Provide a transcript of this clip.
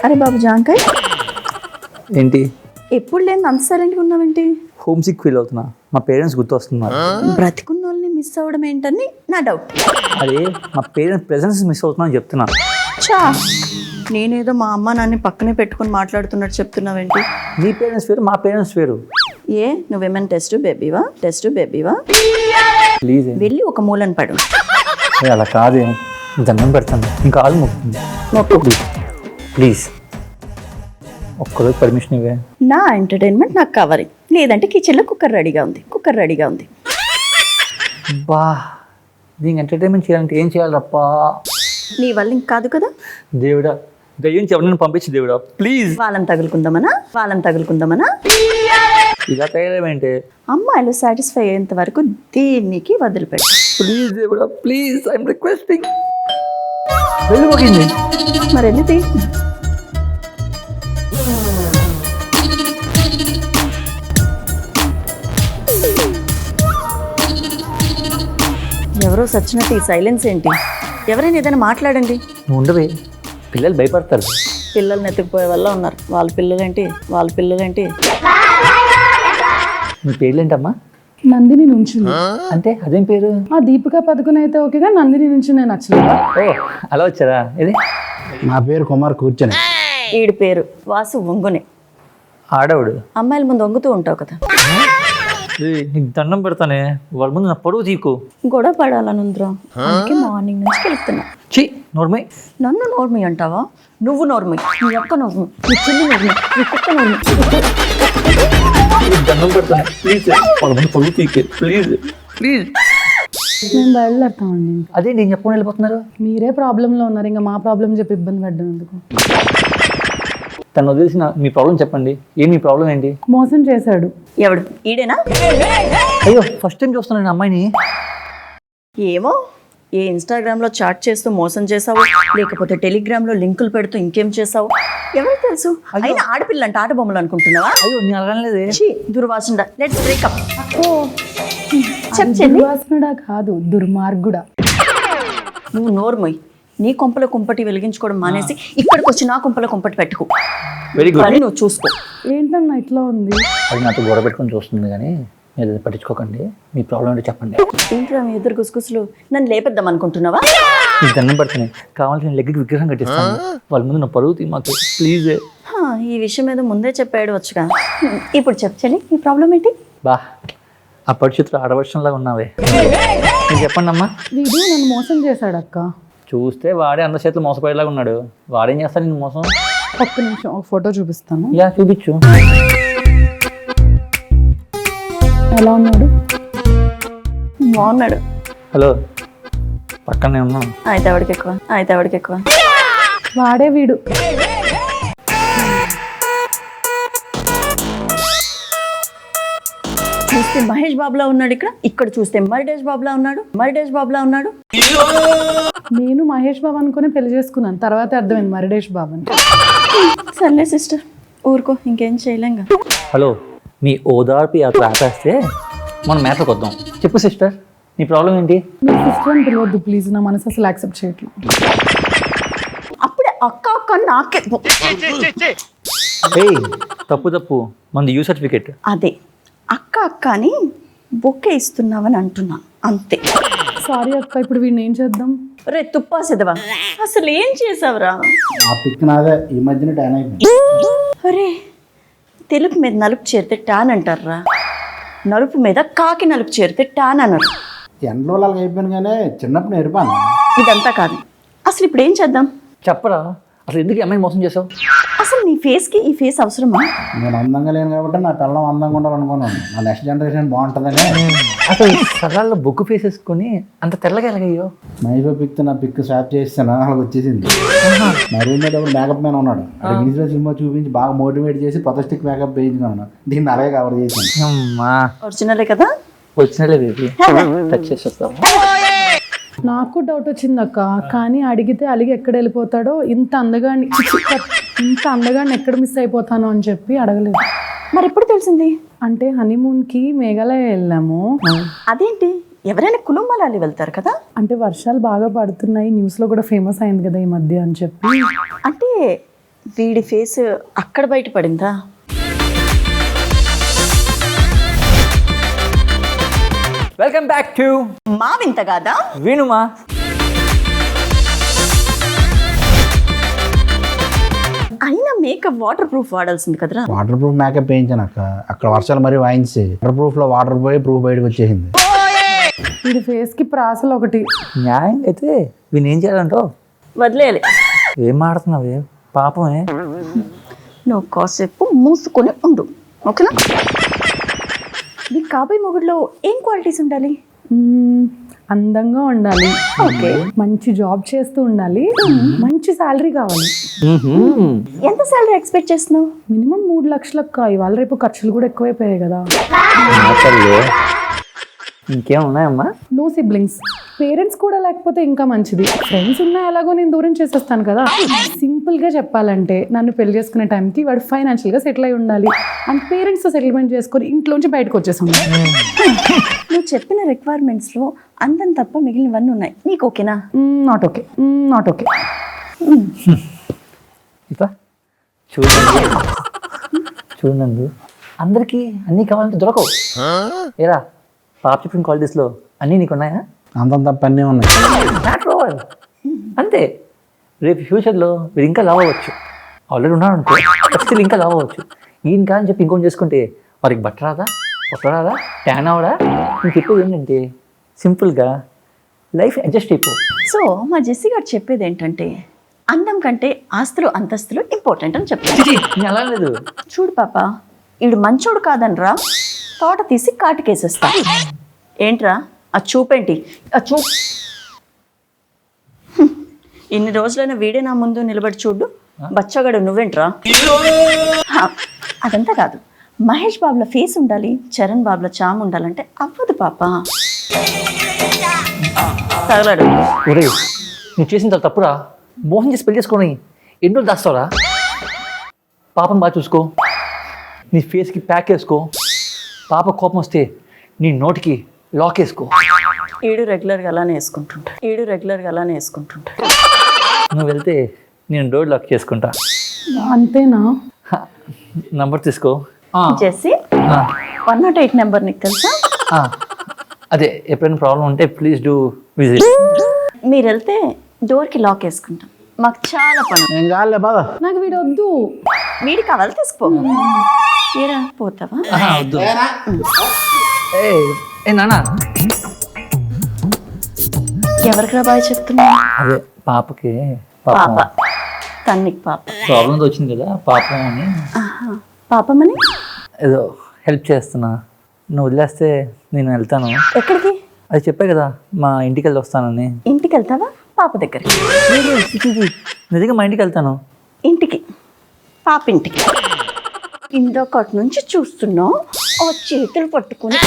అరే బాబు జాంకాయ్, ఏంటి ఎప్పుడు లేని అంత సైలెంట్గా ఉన్నావేంటి? హోమ్ సిక్ ఫీల్ అవుతున్నా. మా పేరెంట్స్ గుర్తొస్తున్నారు. బ్రతికున్న వాళ్ళని మిస్ అవ్వడం ఏంటని నా డౌట్. అదే మా పేరెంట్స్ ప్రెసెన్స్ మిస్ అవుతున్నా అని చెప్తున్నా. చా, నేనేదో మా అమ్మ నాన్ని పక్కనే పెట్టుకుని మాట్లాడుతున్నట్టు చెప్తున్నావేంటి? మీ పేరెంట్స్ వేరు, మా పేరెంట్స్ వేరు. ఏ నువ్వేమైనా టెస్ట్ బేబీవా? ప్లీజ్ వెళ్ళి ఒక మూలను పడు. అలా కాదే, దండం పెడతాను. ఇంకా ఆలు మొక్కుతుంది. మొక్కు. ప్లీజ్ ఒక్కరోజు పర్మిషన్ ఇవే. నా ఎంటర్టైన్మెంట్ నాకు కావాలి, లేదంటే కిచెన్లో కుక్కర్ రెడీగా ఉంది. బా, దీనికి ఎంటర్టైన్మెంట్ చేయాలంటే ఏం చేయాలి రప్పా? నీ వల్ల ఇంక కాదు కదా. దేవుడా, దయ్యం ఎవరిని పంపించి దేవుడా ప్లీజ్. వాళ్ళని తగులుకుందామనా? ఇలా తయారేమంటే అమ్మాయిలు సాటిస్ఫై అయ్యేంత వరకు దీనికి వదిలిపెట్టు. ప్లీజ్ దేవుడా ప్లీజ్, ఐఎమ్ రిక్వెస్టింగ్. వెళ్ళిపోయింది మరి వెళ్ళి ఎవరో సచ్చినట్టు ఈ సైలెన్స్ ఏంటి? ఎవరైనా ఏదైనా మాట్లాడండి. నువ్వు ఉండవే, పిల్లలు భయపడతారు. పిల్లల్ని ఎత్తుకుపోయే వల్ల ఉన్నారు. వాళ్ళ పిల్లలేంటి? మీ పేర్లేంటమ్మా? నందిని నుంచుంది. అంటే అదేం పేరు? ఆ దీపికా పదుకుని అయితే ఓకేగా, నందిని నుంచి నేను నచ్చలేదా? ఓ అలా వచ్చారా? ఇది నా పేరు కుమార్ కూర్చొని. ఈడి పేరు వాసు వంగునే. ఆడవుడు. అమ్మాయిల ముందు వంగుతూ ఉంటావు కదా. నీకు దండం పెడతానే, వాళ్ళ ముందు నా పరువు తీకు. గొడవ పడాలనుందిరా, అందుకే మార్నింగ్ నుంచి గెలుపుతున్నా. చి నోర్మై. నన్ను నోర్మి అంటావా? నువ్వు నోర్మి, నీ అక్క నోర్మి, నీ చెల్లి నోర్మి, నీ కుక్క నోర్మి. దండం పెడతానే ప్లీజ్, వాళ్ళ ముందు పరువు తీకే ప్లీజ్. మేము బయలుదేరుతామండి. అదే నేను చెప్పకుండా వెళ్ళిపోతున్నారు. మీరే ప్రాబ్లంలో ఉన్నారు, ఇంకా మా ప్రాబ్లం చెప్పి ఇబ్బంది పడ్డం ఎందుకు? తను వదిలేసిన మీ ప్రాబ్లం చెప్పండి. మీ ప్రాబ్లం ఏంటి? మోసం చేశాడు. ఎవడు? ఈడేనా? అయ్యో ఫస్ట్ టైం చూస్తున్నాను నేను అమ్మాయిని. ఏమో, ఏ ఇన్స్టాగ్రామ్లో చాట్ చేస్తూ మోసం చేసావు, లేకపోతే టెలిగ్రామ్లో లింకులు పెడుతూ ఇంకేం చేసావు ఎవరికి తెలుసు? అయినా ఆడపిల్ల అంటే ఆట బొమ్మలు అనుకుంటున్నావా? అయ్యో నేను అలాగలేదే. దుర్వాసన. Let's breakup. దుర్వాసనుడా కాదు, దుర్మార్గుడా. నువ్వు నోర్మోయ్. నీ కొంపల కుంపటి వెలిగించుకోవడం మానేసి ఇక్కడికి వచ్చి నా కొంపల కుంపటి పెట్టుకో. Very good. అని నువ్వు చూసుకో. ఏంటన్నా ఇట్లా ఉంది? అది నాతో గొడవ పెట్టుకొని చూస్తుంది, కానీ మీరు పట్టించుకోకండి. మీ ప్రాబ్లం ఏంటో చెప్పండి. ఏంట్రా మీ ఇద్దరు గుసగుసలు? నన్ను లేపేద్దాం అనుకుంటున్నావా? నీకు దండం పెడుతున్నాయి, కావాల్సిన లెగ్కి విగ్రహం కట్టిస్తాను. వాళ్ళ ముందు నా పరువు తీ మాకు ప్లీజ్. ఈ విషయం ఏదో ముందే చెప్పాడు వచ్చుగా. ఇప్పుడు చెప్పని ఈ ప్రాబ్లం ఏంటి? బా, ఆ పరిస్థితులు ఆడవర్షంలాగా ఉన్నావే. మీరు చెప్పండి అమ్మా. వీడు నన్ను మోసం చేశాడు అక్క. చూస్తే వాడే అందరి చేతులు మోసపోయేలాగా ఉన్నాడు. వాడేం చేస్తాడు నేను మోసం? ఒక్క నిమిషం ఒక ఫోటో చూపిస్తాను. యా చూపించు. ఎలా ఉన్నాడు? బాగున్నాడు. హలో, పక్కనే ఉన్నాను. అయితే ఎవడికి ఎక్కువ? వాడే వీడు. చూస్తే మహేష్ బాబులా ఉన్నాడు, ఇక్కడ చూస్తే మరిడేష్ బాబులా ఉన్నాడు. నేను మహేష్ బాబు అనుకుని పెళ్లి చేసుకున్నాను, తర్వాత అర్థమైంది మరిడేష్ బాబు అని. సర్లే సిస్టర్, ఊరుకో, ఇంకేం చేయలేంగా. హలో, మీ ఓదార్పు యాత్ర ఆపేస్తే మనం మ్యాటర్కి వద్దాం. చెప్పు సిస్టర్, నీ ప్రాబ్లం ఏంటి? మీ సిస్టర్ అని పిలవద్దు ప్లీజ్, నా మనసు అసలు యాక్సెప్ట్ చేయట్లేదు. అప్పుడే అక్క నాకే. ఏయ్ తప్పు, మనది యూ సర్టిఫికేట్. అదే అక్క అని బొక్కే ఇస్తున్నావని అంటున్నా, అంతే. సారీ అక్క, ఇప్పుడు వీడిని ఏం చేద్దాం? రే తుప్పా సిదవా, అసలు ఏం చేసావురా? ఆ పిక్ నాదే, ఈ మధ్యన ట్యాన్ అయిపోయింది. అరే, తెలుపు మీద నలుపు చేరితే టాన్ అంటారా? నలుపు మీద కాకి నలుపు చేరితే టాన్ అన్నారు. ఎండలో అలాగ అయిపోయాను, కానీ చిన్నప్పుడు నేర్పాను. ఇదంతా కాదు, అసలు ఇప్పుడు ఏం చేద్దాం? చెప్పరా, అసలు ఎందుకు ఈ అమ్మాయిని మోసం చేసావు? అసలు నీ ఫేస్కి ఈ ఫేస్ అవసరమా? నేను అందంగా లేను కాబట్టి నా పిల్లం అందంగా ఉండాలనుకున్నాను. నా నెక్స్ట్ జనరేషన్ బాగుంటుందని. అసలు సగాల్లో బొగ్గు ఫేస్ వేసుకొని అంత తెల్లగా ఎలాగయ్యో? మైఫో పిక్ నా పిక్ స్వాప్ చేస్తాను, అలాగ వచ్చేసింది. నా రూమ్ మీద ఒకడు మేకప్ మ్యాన్ ఉన్నాడు. ఇంగ్లీష్లో సినిమా చూపించి బాగా మోటివేట్ చేసి ప్రొఫెస్టిక్ మేకప్ వేయించుకున్నాను. దీన్ని అలాగే కవర్ చేశాను. అమ్మా ఒరిజినలే కదా? వచ్చినలే బేబీ, టచ్ చేసి వస్తాము. నాకు డౌట్ వచ్చింది అక్క, కానీ అడిగితే అలిగి ఎక్కడ వెళ్ళిపోతాడో, ఇంత అందగాన్ని ఎక్కడ మిస్ అయిపోతానో అని చెప్పి అడగలేదు. మరి ఎప్పుడు తెలిసింది? అంటే హనీమూన్కి మేఘాలయ వెళ్ళాము. అదేంటి, ఎవరైనా కులుమలాలి వెళ్తారు కదా? అంటే వర్షాలు బాగా పడుతున్నాయి, న్యూస్లో కూడా ఫేమస్ అయింది కదా ఈ మధ్య అని చెప్పి. అంటే వీడి ఫేస్ అక్కడ బయటపడిందా? వెల్కమ్ బ్యాక్ టు మా వింత కాదా? వినుమా. అయినా మేకప్ వాటర్ ప్రూఫ్ వాడాల్సింది కదరా. వాటర్ ప్రూఫ్ మేకప్ వేయించాను అక్క. అక్కడ వర్షాలు మరీ వాయించి వాటర్ ప్రూఫ్లో వాటర్ పోయి ప్రూఫ్ బయటకు వచ్చేసింది. వీడి ఫేస్కి ప్రాసలు ఒకటి. న్యాయంగా అయితే వీని ఏం చేయాలంటో వదిలేయాలి. ఏం మాడుతున్నావే పాపమే. నువ్వు కాసేపు మూసుకొని ఉండు, ఓకేనా? నీ కాబోయే మొగుడులో ఏం క్వాలిటీస్ ఉండాలి? అందంగా ఉండాలి, ఓకే. మంచి జాబ్ చేస్తూ ఉండాలి, మంచి శాలరీ కావాలి. ఎంత సాలరీ ఎక్స్పెక్ట్ చేస్తున్నావు? మినిమం 3 లక్షలకు. ఇవాళ రేపు ఖర్చులు కూడా ఎక్కువైపోయాయి కదా. ఇంకేం ఉన్నాయమ్మా? No siblings. పేరెంట్స్ కూడా లేకపోతే ఇంకా మంచిది. ఫ్రెండ్స్ ఉన్నా ఎలాగో నేను దూరం చేసేస్తాను కదా. సింపుల్గా చెప్పాలంటే నన్ను పెళ్లి చేసుకునే టైంకి వాడు ఫైనాన్షియల్గా సెటిల్ అయి ఉండాలి. అండ్ పేరెంట్స్తో సెటిల్మెంట్ చేసుకొని ఇంట్లోంచి బయటకు వచ్చేసాను. నువ్వు చెప్పిన రిక్వైర్మెంట్స్లో అందం తప్ప మిగిలినవన్నీ ఉన్నాయి. నీకు ఓకేనా? Not okay, not okay. ఇట్లా చూడండి చూడండి, అందరికీ అన్నీ కావాలంటే దొరకవు. ఏరా పాప చెప్పిన క్వాలిటీస్లో అన్నీ నీకు ఉన్నాయా? అంతం తప్ప అన్నీ ఉన్నాయి. Matter over. అంతే. రేపు ఫ్యూచర్లో వీడు ఇంకా లావ్ అవ్వచ్చు. ఆల్రెడీ ఉన్నాడు అనుకో, స్టిల్ ఇంకా లావ్ అవ్వచ్చు. ఈయన కాదని చెప్పి ఇంకొని చేసుకుంటే వారికి బట్ట రాదా, పొట్ట రాదా, ట్యాన్ అవడా? నేను చెప్పేది ఏంటంటే సింపుల్గా లైఫ్ అడ్జస్ట్ అయిపో. సో మా జెస్సీ గారు చెప్పేది ఏంటంటే అందం కంటే ఆస్తులు అంతస్తులు ఇంపార్టెంట్ అని చెప్పారు. నేను అలా లేదు. చూడు పాప, ఈడు మంచోడు కాదనరా, తోట తీసి కాటికేసేస్తా. ఏంట్రా ఆ చూపేంటి? ఆ చూ ఇన్ని రోజులైనా వీడే నా ముందు నిలబడి చూడు. బచ్చగాడు నువ్వేంట్రా? అదంతా కాదు, మహేష్ బాబుల ఫేస్ ఉండాలి, చరణ్ బాబుల చామ్ ఉండాలంటే అవ్వదు పాప. తగలాడు. ఒరే నువ్వు చేసిన తర్వాత తప్పురా. మోహన్ చేసి పెళ్లి చేసుకొని ఎన్ని రోజులు దాస్తావురా? పాపను బాగా చూసుకో, నీ ఫేస్కి ప్యాక్ వేసుకో. పాప కోపం వస్తే నీ నోటికి లాక్ వేసుకో. ఈడు రెగ్యులర్గా అలానే వేసుకుంటుంటా. నువ్వు వెళ్తే నేను డోర్ లాక్ చేసుకుంటా. అంతేనా? నంబర్ తీసుకో. జెస్సీ 108 నెంబర్ నీకు తెలుసా? అదే ఎప్పుడైనా ప్రాబ్లం ఉంటే ప్లీజ్ డూ విజిట్. మీరు వెళ్తే డోర్కి లాక్ వేసుకుంటాం. మాకు చాలా పని. ఏం కాదులే బాగా. నాకు వీడు వద్దు. వీడి కావాలి తీసుకో. ఏరా పోతావా? వద్దు. ఏ నాన్న, ఎవరికిరా బాగా చెప్తున్నా? అదే పాపకి పాప తన్నికి పాప ప్రాబ్లమ్స్ వచ్చింది కదా పాపం అని పాపమని ఏదో హెల్ప్ చేస్తున్నా. నువ్వు వదిలేస్తే నేను వెళ్తాను. ఎక్కడికి? అది చెప్పే కదా మా ఇంటికి వెళ్ళి వస్తానని. ఇంటికి వెళ్తావా? పాప దగ్గరికి? నిజంగా మా ఇంటికి వెళ్తాను. ఇంటికి? పాప ఇంటికి? ఇందొకటి నుంచి చూస్తున్నావు, ఆ చేతులు పట్టుకుని